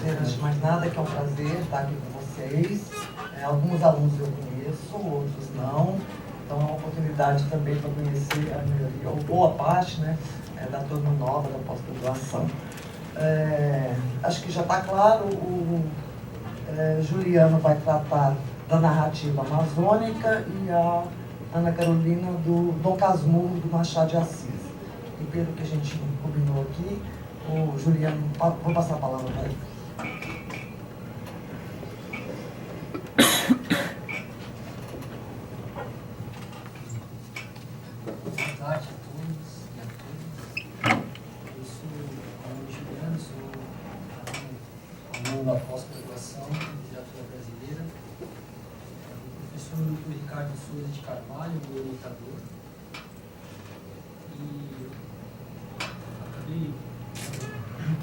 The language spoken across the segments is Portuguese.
dizer, antes de mais nada, que é um prazer estar aqui com vocês. Alguns alunos eu conheço, outros não. Então é uma oportunidade também para conhecer a maioria, ou boa parte, né, da turma nova da pós-graduação. Acho que já está claro, o Juliano vai tratar da narrativa amazônica e a Ana Carolina do Dom Casmurro, do Machado de Assis. E pelo que a gente combinou aqui, o Juliano, vou passar a palavra para ele. Boa tarde a todos e a todas. Eu sou o aluno Juliano, sou aluno da pós-graduação em literatura brasileira. O professor Dr. Ricardo Souza de Carvalho, meu orientador. E acabei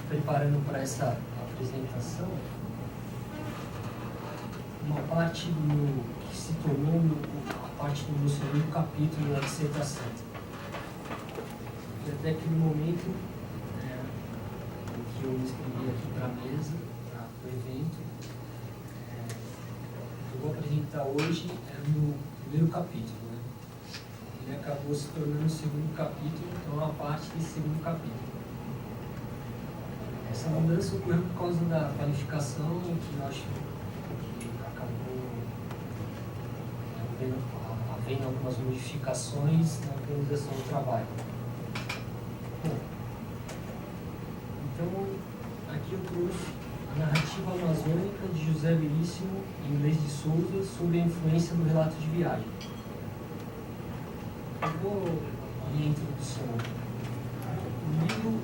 preparando para essa apresentação uma parte que se tornou a parte do meu segundo capítulo da dissertação. E até aquele momento em que eu me inscrevi aqui para a mesa, para o evento, eu vou apresentar hoje o meu primeiro capítulo. Né? Ele acabou se tornando o segundo capítulo, então é uma parte desse segundo capítulo. Essa mudança ocorreu por causa da qualificação, que eu acho que acabou havendo algumas modificações na organização do trabalho. Bom, então, aqui eu trouxe a narrativa amazônica de José Veríssimo e Inglês de Souza sobre a influência do relato de viagem. Eu vou ler a introdução. O livro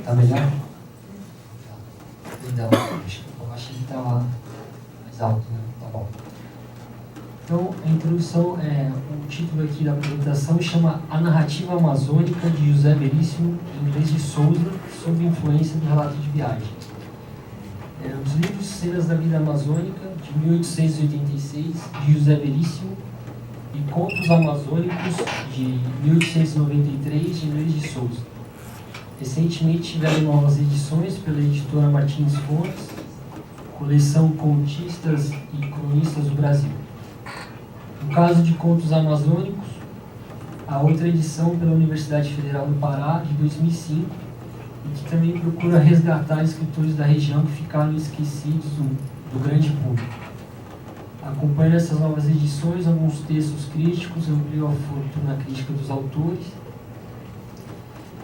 tá melhor? Não, eu achei que estava mais alto, né? Tá bom. Então, a introdução, o título aqui da apresentação chama A Narrativa Amazônica de José Veríssimo e Inglês de Souza sob influência do relato de viagem. Os livros Cenas da Vida Amazônica, de 1886, de José Veríssimo, e Contos Amazônicos, de 1893, de Inglês de Souza. Recentemente tiveram novas edições pela editora Martins Fontes, coleção Contistas e Cronistas do Brasil. No caso de Contos Amazônicos, a outra edição pela Universidade Federal do Pará, de 2005, e que também procura resgatar escritores da região que ficaram esquecidos do grande público. Acompanhando essas novas edições, alguns textos críticos ampliam a fortuna crítica dos autores,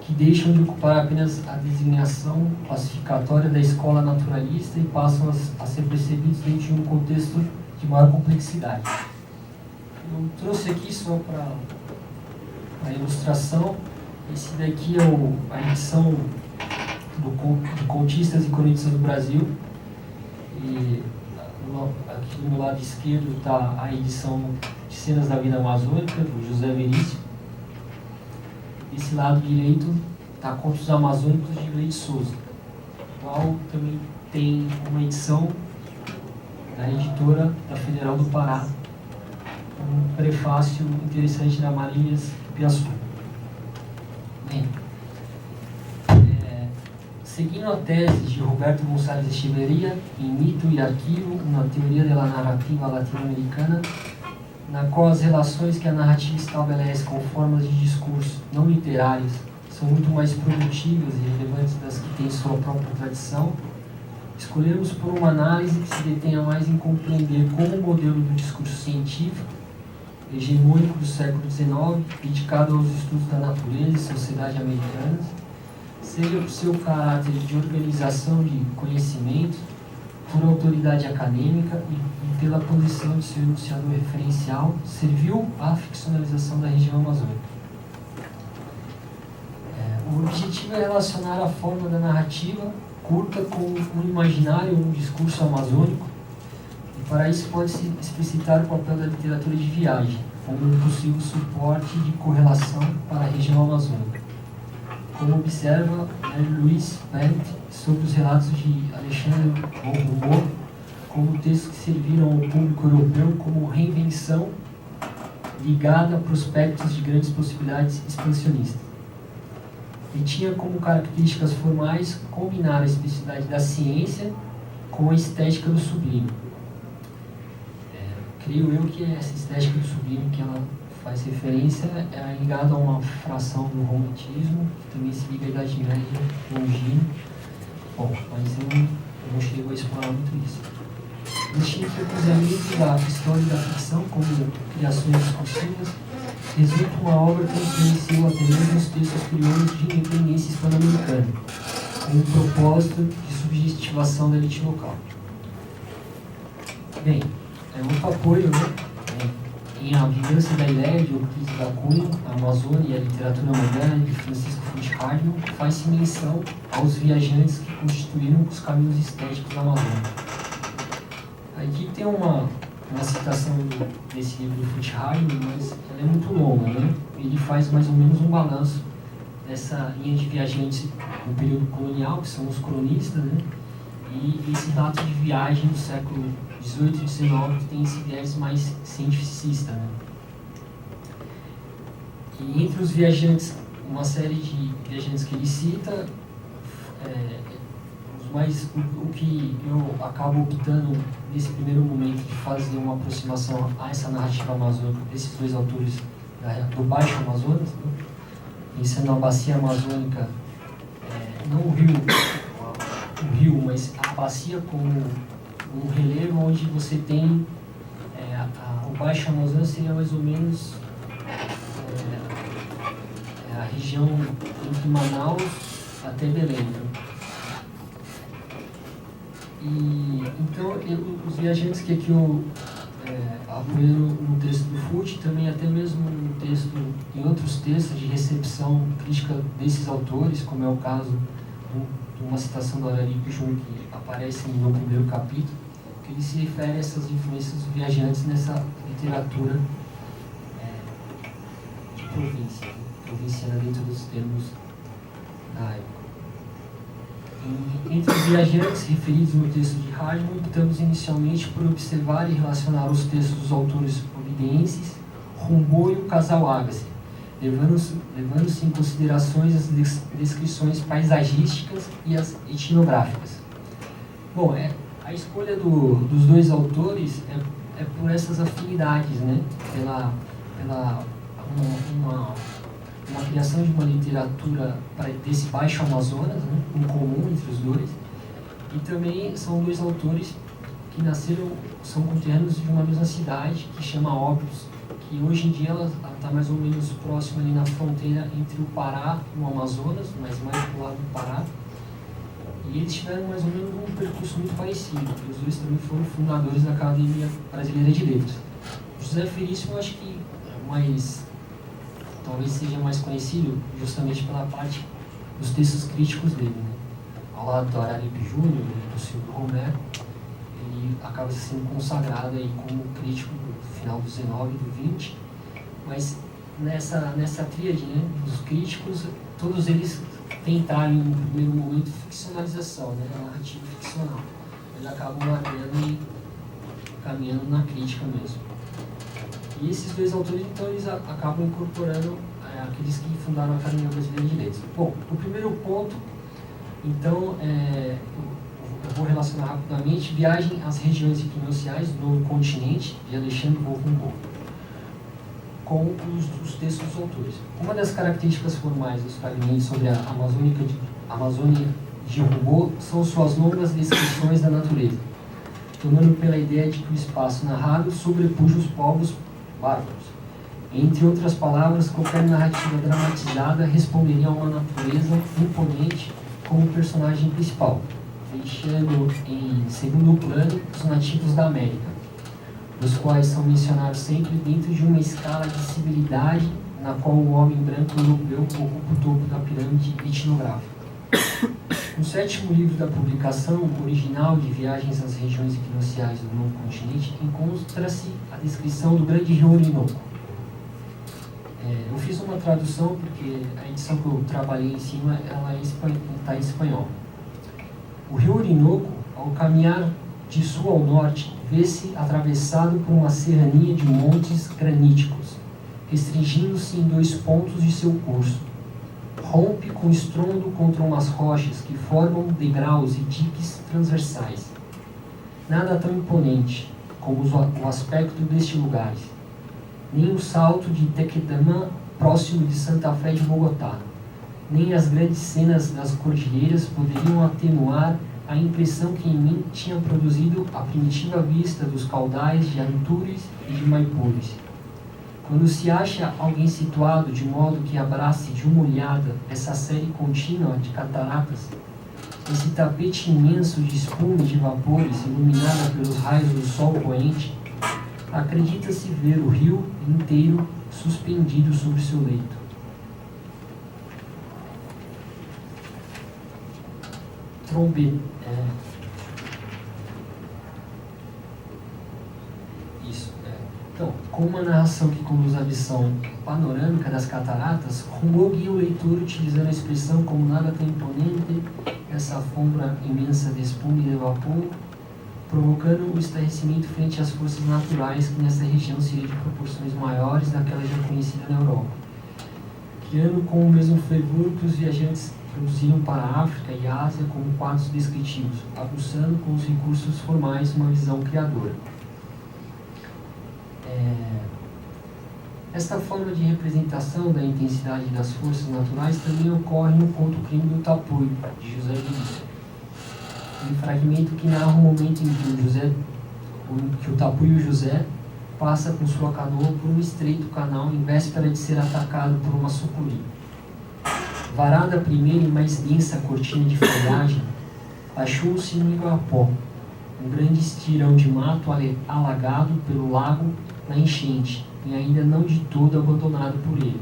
que deixam de ocupar apenas a designação classificatória da escola naturalista e passam a ser percebidos dentro de um contexto de maior complexidade. Eu trouxe aqui só para a ilustração, esse daqui é a edição do Contistas e Cronistas do Brasil, e aqui do meu lado esquerdo está a edição de Cenas da Vida Amazônica, do José Veríssimo. Desse lado direito está Contos Amazônicos de Inglês de Souza, o qual também tem uma edição da editora da Federal do Pará, um prefácio interessante da Marílias Piaçu. Bem, seguindo a tese de Roberto Gonçalves Echeverría, em Mito e Arquivo, uma teoria da narrativa latino-americana, na qual as relações que a narrativa estabelece com formas de discurso não literárias são muito mais produtivas e relevantes das que têm sua própria tradição, escolhemos por uma análise que se detenha mais em compreender como o modelo do discurso científico, hegemônico do século XIX, dedicado aos estudos da natureza e sociedade americanas, seja por seu caráter de organização de conhecimento, por autoridade acadêmica e pela posição de seu enunciador referencial, serviu à ficcionalização da região amazônica. O objetivo é relacionar a forma da narrativa curta com um imaginário ou um discurso amazônico, e para isso pode-se explicitar o papel da literatura de viagem, como um possível suporte de correlação para a região amazônica. Como observa Luiz Bent sobre os relatos de Alexandre Rouault, como textos que serviram ao público europeu como reinvenção ligada a prospectos de grandes possibilidades expansionistas. E tinha como características formais combinar a especificidade da ciência com a estética do sublime. Creio eu que essa estética do sublime que ela faz referência é ligada a uma fração do romantismo, que também se liga à Idade Média longínqua. Bom, mas eu não chego a explorar muito isso. Este entrecruzamento da história e da ficção como criações discursivas resulta uma obra que influenciou até mesmo os textos crioulos de independência hispano-americana, com o propósito de subjetivação da elite local. Bem, outro apoio, em A Vingança da Ideia, de Euclides da Cunha, a Amazônia e a Literatura Moderna, de Francisco Foote Hardman, faz-se menção aos viajantes que constituíram os caminhos estéticos da Amazônia. Aqui tem uma citação desse livro do Foote Hardman, mas ela é muito longa, né? Ele faz mais ou menos um balanço dessa linha de viajantes no período colonial, que são os cronistas, né? E esse relato de viagem do século XVIII e XIX, que tem esse viés mais cientificista, né? E entre os viajantes, uma série de viajantes que ele cita, o que eu acabo optando nesse primeiro momento de fazer uma aproximação a essa narrativa amazônica desses dois autores do Baixo Amazonas, né? Pensando na bacia amazônica, não o rio, mas a bacia como um relevo onde você tem o Baixo Amazonas seria mais ou menos a região entre Manaus até Belém, né? E então os viajantes que aqui eu apoiei no texto do Foote, também até mesmo no texto, em outros textos de recepção crítica desses autores, como é o caso de uma citação do Araripe Júnior que aparece no meu primeiro capítulo, que ele se refere a essas influências dos viajantes nessa literatura de província, provinciana dentro dos termos da época. Entre os viajantes referidos no texto de Hardman, optamos inicialmente por observar e relacionar os textos dos autores providências, Rimbaud e o casal Agassiz, levando-se em considerações as descrições paisagísticas e as etnográficas. Bom, a escolha dos dois autores é por essas afinidades, né? Pela uma criação de uma literatura desse Baixo Amazonas, né? Um comum entre os dois, e também são dois autores que são conterrâneos de uma mesma cidade, que chama Óbidos, que hoje em dia ela está mais ou menos próxima ali na fronteira entre o Pará e o Amazonas, mas mais do lado do Pará. E eles tiveram mais ou menos um percurso muito parecido, porque os dois também foram fundadores da Academia Brasileira de Letras. José Veríssimo, eu acho que talvez seja mais conhecido justamente pela parte dos textos críticos dele, né? Ao lado do Araripe Júnior e do Silvio Romero, ele acaba sendo consagrado aí como crítico do final do 19 e do 20, mas nessa tríade, né, dos críticos, todos eles tentaram, em um primeiro momento, ficcionalização, né, a narrativa ficcional. Eles acabam largando e caminhando na crítica mesmo. E esses dois autores, então, eles acabam incorporando aqueles que fundaram a Academia Brasileira de Letras. Bom, o primeiro ponto, então, eu vou relacionar rapidamente Viagem às Regiões Equinociais do Novo Continente, de Alexandre Rimbaud, com os textos dos autores. Uma das características formais dos fragmentos sobre a Amazônia de Rimbaud são suas longas descrições da natureza, tomando pela ideia de que o espaço narrado sobrepuja os povos bárbaros. Entre outras palavras, qualquer narrativa dramatizada responderia a uma natureza imponente como personagem principal, deixando em segundo plano os nativos da América, os quais são mencionados sempre dentro de uma escala de civilidade na qual o homem branco europeu ocupa o topo da pirâmide etnográfica. No sétimo livro da publicação original de Viagens às Regiões Equinociais do Novo Continente, encontra-se a descrição do grande rio Orinoco. Eu fiz uma tradução porque a edição que eu trabalhei em cima ela está em espanhol. O rio Orinoco, ao caminhar de sul ao norte, vê-se atravessado por uma serrania de montes graníticos, restringindo-se em 2 pontos de seu curso. Rompe com estrondo contra umas rochas que formam degraus e diques transversais. Nada tão imponente como o aspecto deste lugar, nem o salto de Tequendama, próximo de Santa Fé de Bogotá, nem as grandes cenas das cordilheiras poderiam atenuar a impressão que em mim tinha produzido a primitiva vista dos caudais de Antures e de Maipures. Quando se acha alguém situado de modo que abrace de uma olhada essa série contínua de cataratas, esse tapete imenso de espuma e de vapores iluminada pelos raios do sol poente, acredita-se ver o rio inteiro suspendido sobre seu leito. Trombeta. Então, com uma narração que conduz à visão panorâmica das cataratas, Rimbaud guia o leitor utilizando a expressão como nada tão imponente, essa alfombra imensa de espuma e de vapor, provocando o estarrecimento frente às forças naturais que nessa região seriam de proporções maiores daquela já conhecida na Europa, criando com o mesmo fervor que os viajantes produziram para a África e a Ásia como quadros descritivos, aguçando com os recursos formais uma visão criadora. Esta forma de representação da intensidade das forças naturais também ocorre no conto Crime do Tapuio, de José Veríssimo. Um fragmento que narra o momento em que o Tapuio José passa com sua canoa por um estreito canal em véspera de ser atacado por uma sucuri. Varada a primeira e mais densa cortina de folhagem, achou-se no Igapó, um grande estirão de mato alagado pelo lago na enchente, e ainda não de todo abandonado por ele.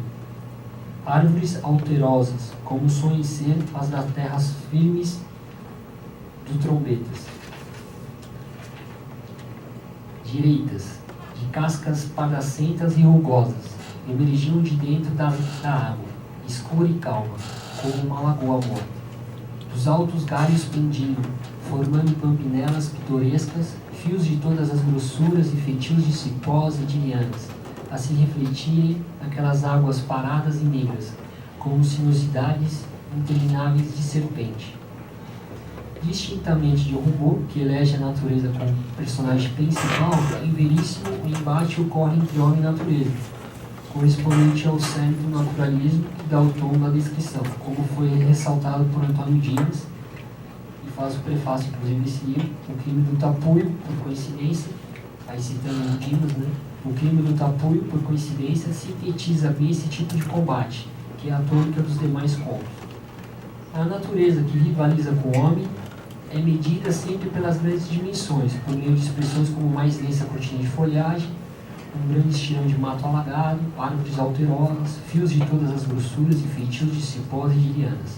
Árvores alterosas, como sonham ser as das terras firmes dos trombetas. Direitas, de cascas pardacentas e rugosas, emergiam de dentro da água, escura e calma, como uma lagoa morta. Dos altos galhos pendiam, formando pampinelas pitorescas, fios de todas as grossuras e feitios de cipós e de lianas, a se refletirem naquelas águas paradas e negras, como sinuosidades intermináveis de serpente. Distintamente de Rimbaud, que elege a natureza como personagem principal, em Veríssimo o embate ocorre entre homem e natureza, correspondente ao cerne do naturalismo que dá o tom da descrição, como foi ressaltado por Antônio Dimas, e faz o prefácio, inclusive, desse livro, O Crime do Tapuio, por coincidência, aí citando o Dimas, né? O Crime do Tapuio, por coincidência, sintetiza bem esse tipo de combate, que é a tônica dos demais contos. A natureza que rivaliza com o homem é medida sempre pelas grandes dimensões, por meio de expressões como mais densa cortina de folhagem, um grande estirão de mato alagado, árvores alterosas, fios de todas as grossuras e feitios de cipós e de lianas,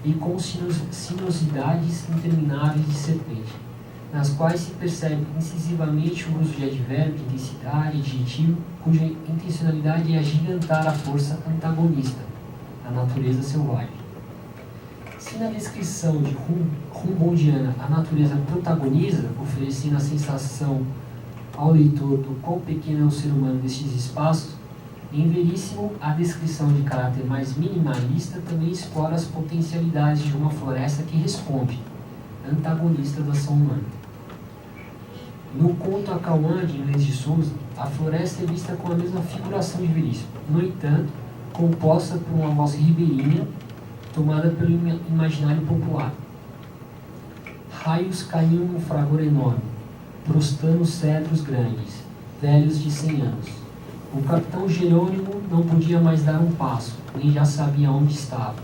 e com sinuosidades intermináveis de serpente, nas quais se percebe incisivamente o uso de advérbio, intensidade, adjetivo, cuja intencionalidade é agigantar a força antagonista, a natureza selvagem. Se na descrição de Rimbauddiana a natureza protagoniza, oferecendo a sensação ao leitor do quão pequeno é o ser humano nestes espaços, em Veríssimo a descrição de caráter mais minimalista também explora as potencialidades de uma floresta que responde, antagonista da ação humana. No conto Acauã, de Inglês de Souza, a floresta é vista com a mesma figuração de Veríssimo, no entanto, composta por uma voz ribeirinha, tomada pelo imaginário popular. Raios caíam num fragor enorme, prostando cedros grandes, velhos de 100 anos. O capitão Jerônimo não podia mais dar um passo, nem já sabia onde estava.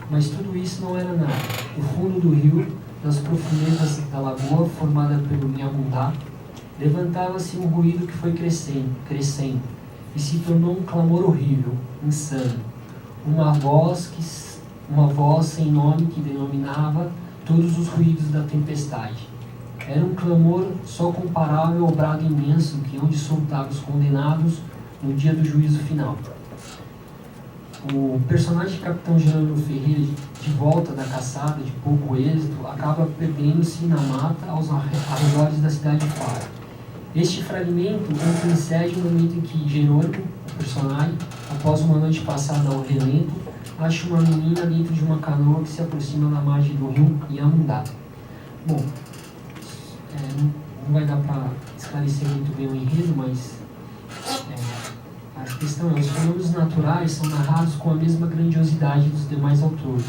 Mas tudo isso não era nada. O fundo do rio, das profundezas da lagoa formada pelo Inhamundá, levantava-se um ruído que foi crescendo, e se tornou um clamor horrível, insano. Uma voz sem nome que denominava todos os ruídos da tempestade. Era um clamor só comparável ao brado imenso que hão de soltar os condenados no dia do juízo final. O personagem de Capitão Jerônimo Ferreira, de volta da caçada de pouco êxito, acaba perdendo-se na mata aos arredores da cidade de Faro. Este fragmento antecede o momento em que Jerônimo, o personagem, após uma noite passada ao relento, acha uma menina dentro de uma canoa que se aproxima da margem do rio Iamundá. Bom, não vai dar para esclarecer muito bem o enredo, mas a questão é, os fenômenos naturais são narrados com a mesma grandiosidade dos demais autores.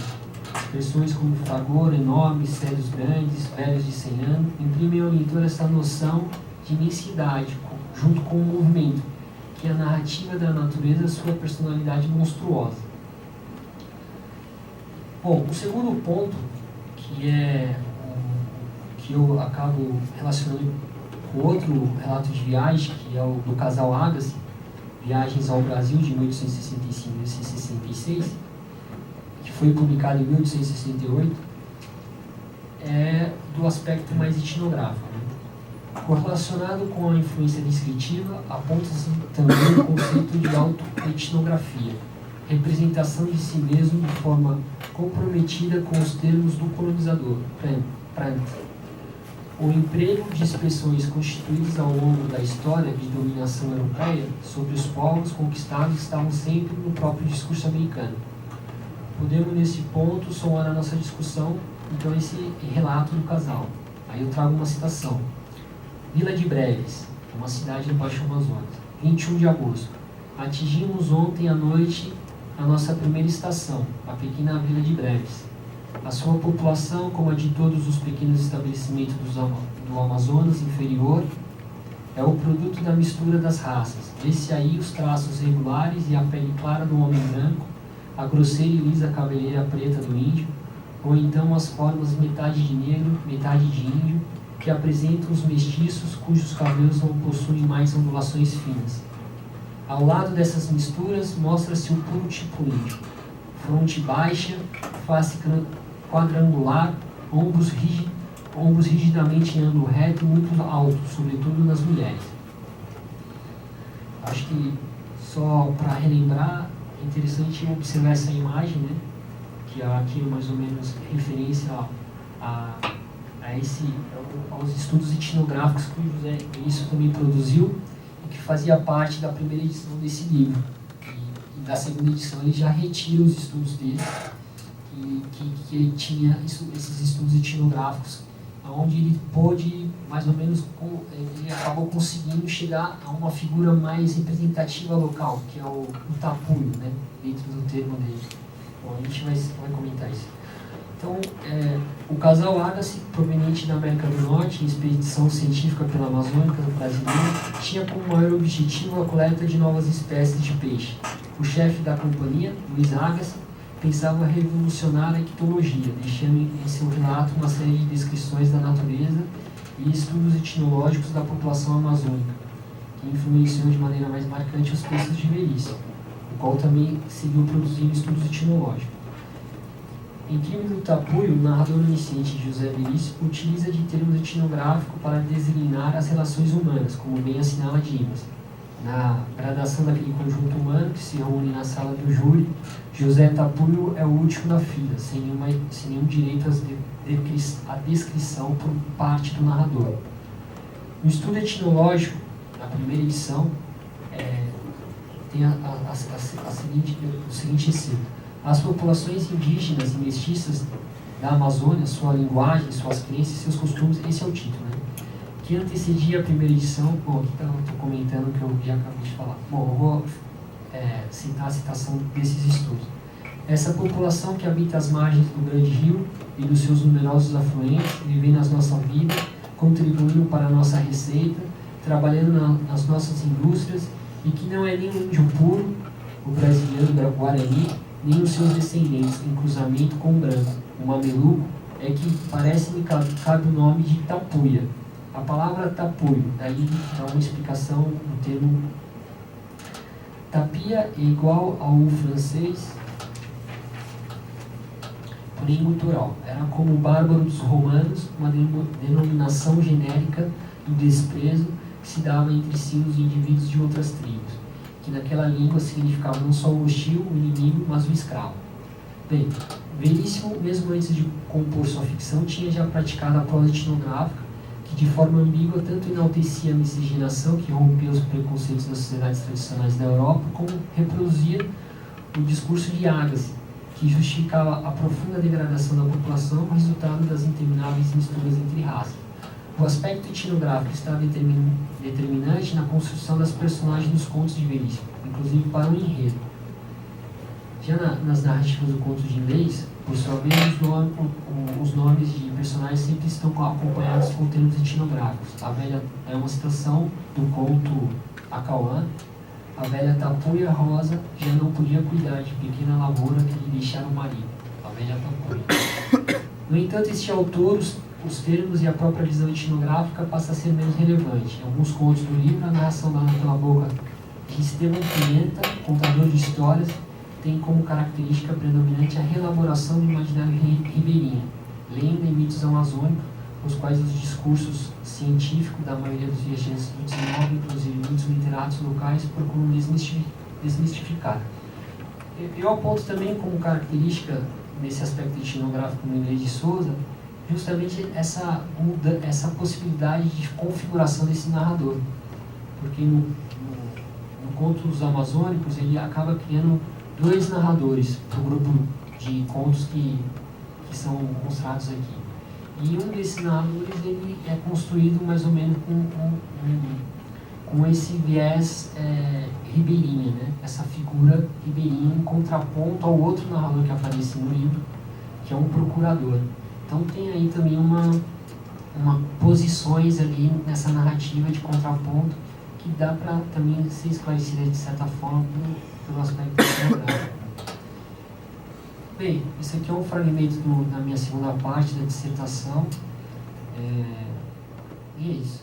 Expressões como fragor, enorme, céus grandes, velhos de 100 anos, imprimem ao leitor essa noção de imensidade, junto com o movimento, que é a narrativa da natureza sua personalidade monstruosa. Bom, o segundo ponto, que eu acabo relacionando com outro relato de viagem, que é o do casal Agassi, Viagens ao Brasil, de 1865 e 1866, que foi publicado em 1868, é do aspecto mais etnográfico. Correlacionado com a influência descritiva, aponta-se também o conceito de autoetnografia, representação de si mesmo de forma comprometida com os termos do colonizador, Prant. O emprego de expressões constituídas ao longo da história de dominação europeia sobre os povos conquistados estavam sempre no próprio discurso americano. Podemos, nesse ponto, somar a nossa discussão, então, esse relato do casal. Aí eu trago uma citação. Vila de Breves, uma cidade no Baixo Amazonas, 21 de agosto. Atingimos ontem à noite a nossa primeira estação, a pequena Vila de Breves. A sua população, como a de todos os pequenos estabelecimentos do Amazonas inferior, é o produto da mistura das raças. Vê-se aí os traços regulares e a pele clara do homem branco, a grosseira e lisa cabeleira preta do índio, ou então as formas metade de negro, metade de índio, que apresentam os mestiços cujos cabelos não possuem mais ondulações finas. Ao lado dessas misturas, mostra-se o puro tipo índio. Fronte baixa, face quadrangular, ombros rigidamente em ângulo reto e muito alto, sobretudo nas mulheres. Acho que, só para relembrar, é interessante observar essa imagem, né? Que aqui é mais ou menos referência aos estudos etnográficos que o José Veríssimo também produziu e que fazia parte da primeira edição desse livro. E da segunda edição ele já retira os estudos dele, que ele tinha esses estudos etnográficos, onde ele pôde, mais ou menos, ele acabou conseguindo chegar a uma figura mais representativa local, que é o tapuio, né, dentro do termo dele. Bom, a gente vai comentar isso. Então, o casal Agassi, proveniente da América do Norte, em expedição científica pela Amazônica brasileira, tinha como maior objetivo a coleta de novas espécies de peixe. O chefe da companhia, Luiz Agassi, pensava revolucionar a ictologia, deixando em seu relato uma série de descrições da natureza e estudos etnológicos da população amazônica, que influenciou de maneira mais marcante os textos de Veríssimo, o qual também seguiu produzindo estudos etnológicos. Em Crime do Tapuio, o narrador onisciente José Veríssimo utiliza de termos etnográficos para designar as relações humanas, como bem assinala Dimas. Na gradação daquele conjunto humano que se reúne na sala do júri, José Tapuio é o último da fila, sem nenhum direito à descrição por parte do narrador. No estudo etnológico, na primeira edição, tem o seguinte ensejo. As populações indígenas e mestiças da Amazônia, sua linguagem, suas crenças e seus costumes, esse é o título, né? Que antecedia a primeira edição. Bom, aqui estou comentando o que eu já acabei de falar. Bom, eu vou citar a citação desses estudos. Essa população que habita as margens do grande rio e dos seus numerosos afluentes, vivendo as nossas vidas, contribuindo para a nossa receita, trabalhando nas nossas indústrias, e que não é nem um índio puro, o brasileiro da Guarani, nem os seus descendentes em cruzamento com o branco, o mameluco, é que parece-me cabe o nome de tapuia. A palavra tapuio, daí dá uma explicação do termo tapia, é igual ao francês, porém gutural. Era como o bárbaro dos romanos, uma denominação genérica do desprezo que se dava entre si os indivíduos de outras tribos, que naquela língua significava não só o hostil, o inimigo, mas o escravo. Bem, Veríssimo, mesmo antes de compor sua ficção, tinha já praticado a prosa etnográfica, que de forma ambígua tanto enaltecia a miscigenação, que rompia os preconceitos das sociedades tradicionais da Europa, como reproduzia o discurso de Agassi, que justificava a profunda degradação da população, resultado das intermináveis misturas entre raças. O aspecto etnográfico está determinante na construção das personagens dos contos de Veríssimo, inclusive para o enredo. Já nas narrativas do conto de inglês, por sua vez, os nomes de personagens sempre estão acompanhados com termos etnográficos. A velha é uma citação do conto Acauã. A velha Tapuia Rosa já não podia cuidar de pequena lavoura que lhe deixara o marido. A velha Tapuia. No entanto, este autor, os termos e a própria visão etnográfica passa a ser menos relevante. Em alguns contos do livro, a narração dada pela boca de Estevão Pimenta, contador de histórias, tem como característica predominante a reelaboração do imaginário ribeirinho, lenda e mitos amazônicos, os quais os discursos científicos da maioria dos viajantes do 19, inclusive muitos literatos locais, procuram desmistificar. Eu aponto também como característica nesse aspecto etnográfico no inglês de Souza, justamente essa possibilidade de configuração desse narrador. Porque no Contos Amazônicos ele acaba criando dois narradores para o grupo de contos que são mostrados aqui. E um desses narradores ele é construído mais ou menos com esse viés ribeirinho, né? Essa figura ribeirinha em contraponto ao outro narrador que aparece no livro, que é um procurador. Então tem aí também uma posições ali nessa narrativa de contraponto que dá para também ser esclarecida de certa forma pelo aspecto etnográfico. Bem, esse aqui é um fragmento da minha segunda parte da dissertação. E é isso.